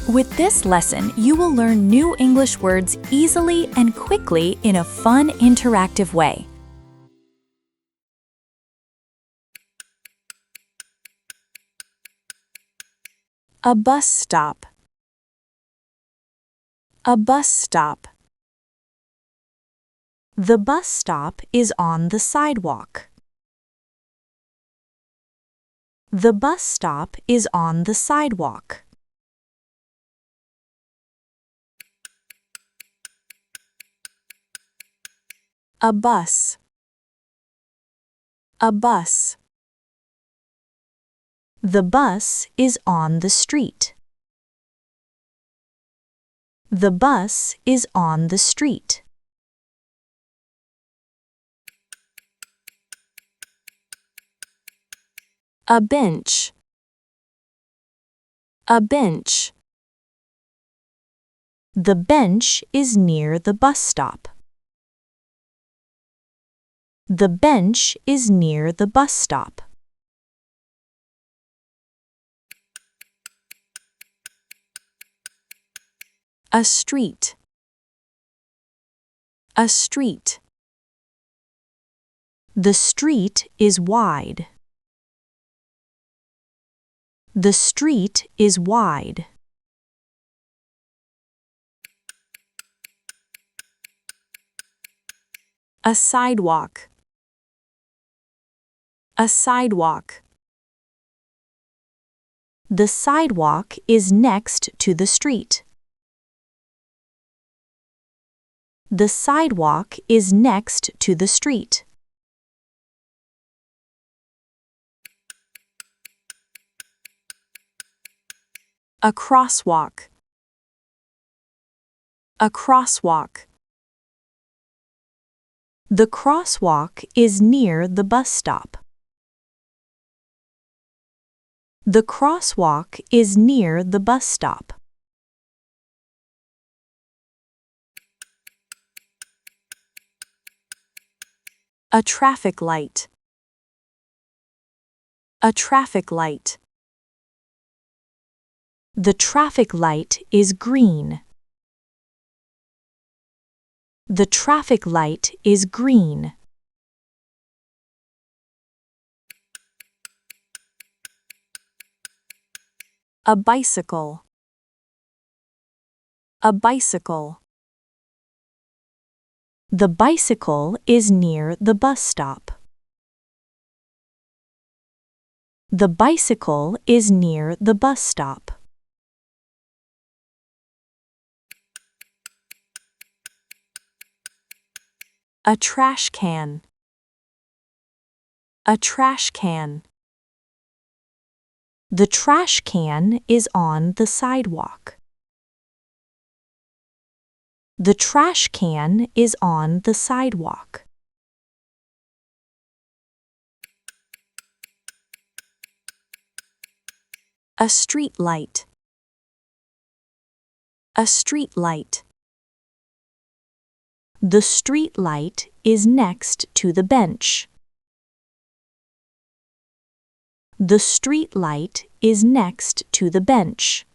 With this lesson, you will learn new English words easily and quickly in a fun, interactive way. A bus stop. A bus stop. The bus stop is on the sidewalk. The bus stop is on the sidewalk. A bus. A bus. The bus is on the street. The bus is on the street. A bench. A bench. The bench is near the bus stop. The bench is near the bus stop. A street. A street. The street is wide. The street is wide. A sidewalk. A sidewalk. The sidewalk is next to the street. The sidewalk is next to the street. A crosswalk. A crosswalk. The crosswalk is near the bus stop. The crosswalk is near the bus stop. A traffic light. A traffic light. The traffic light is green. The traffic light is green. A bicycle. A bicycle. The bicycle is near the bus stop. The bicycle is near the bus stop. A trash can. A trash can. The trash can is on the sidewalk. The trash can is on the sidewalk. A street light. A street light. The street light is next to the bench. The street light is next to the bench.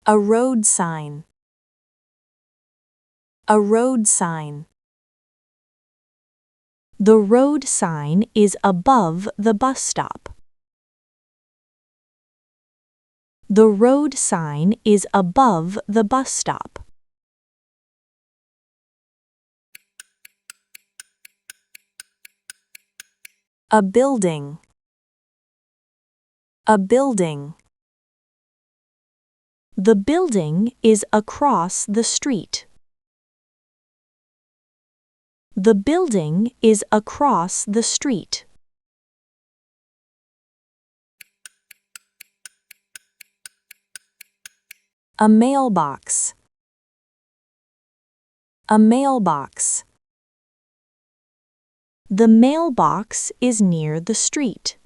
A road sign. A road sign. The road sign is above the bus stop. The road sign is above the bus stop. A building. A building. The building is across the street. The building is across the street. A mailbox. A mailbox. The mailbox is near the street.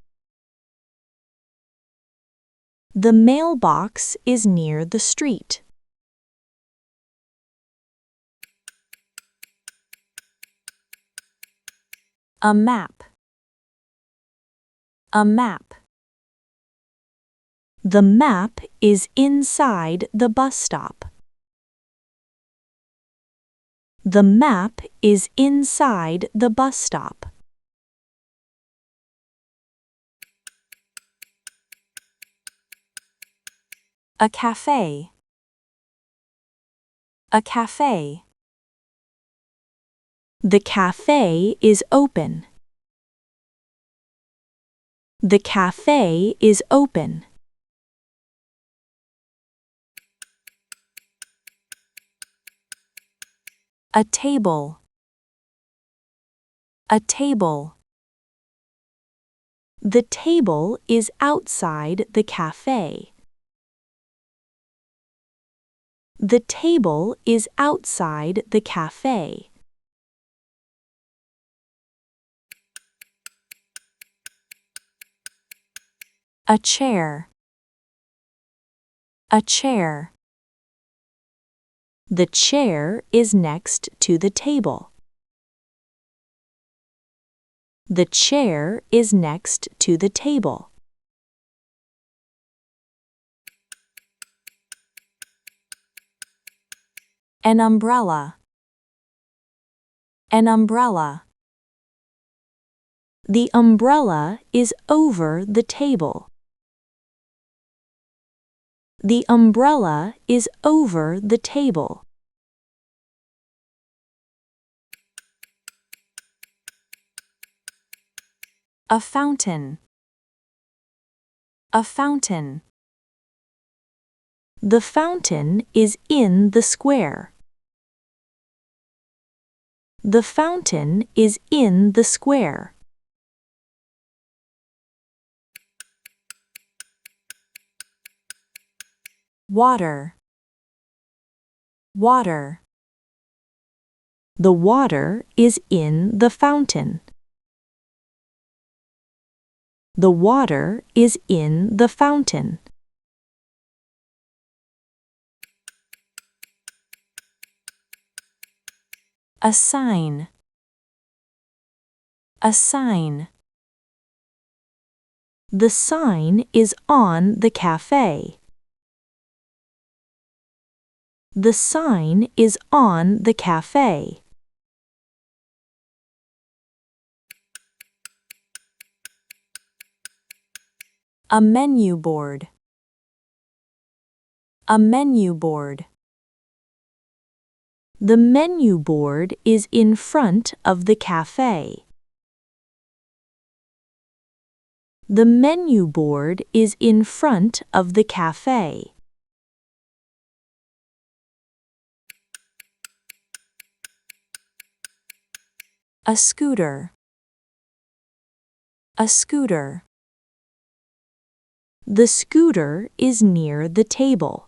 The mailbox is near the street. A map. A map. The map is inside the bus stop. The map is inside the bus stop. A cafe. A cafe. The cafe is open. The cafe is open. A table. A table. The table is outside the cafe. The table is outside the cafe. A chair. A chair. The chair is next to the table. The chair is next to the table. An umbrella. An umbrella. The umbrella is over the table. The umbrella is over the table. A fountain. A fountain. The fountain is in the square. The fountain is in the square. Water. Water. The water is in the fountain. The water is in the fountain. A sign. A sign. The sign is on the cafe. The sign is on the cafe. A menu board. A menu board. The menu board is in front of the cafe. The menu board is in front of the cafe. A scooter. A scooter. The scooter is near the table.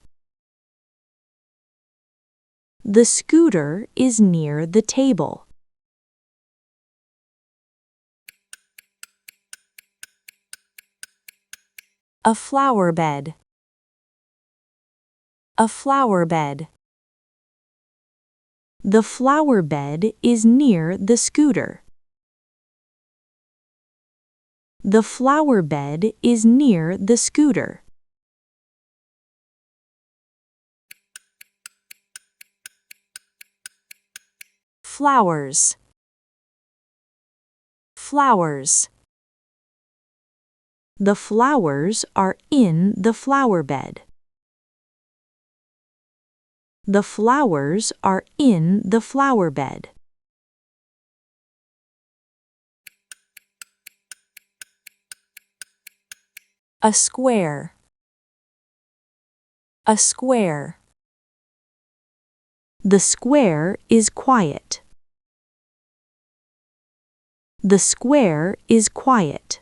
The scooter is near the table. A flower bed. A flower bed. The flower bed is near the scooter. The flower bed is near the scooter. Flowers. Flowers. The flowers are in the flower bed. The flowers are in the flower bed. A square. A square. The square is quiet. The square is quiet.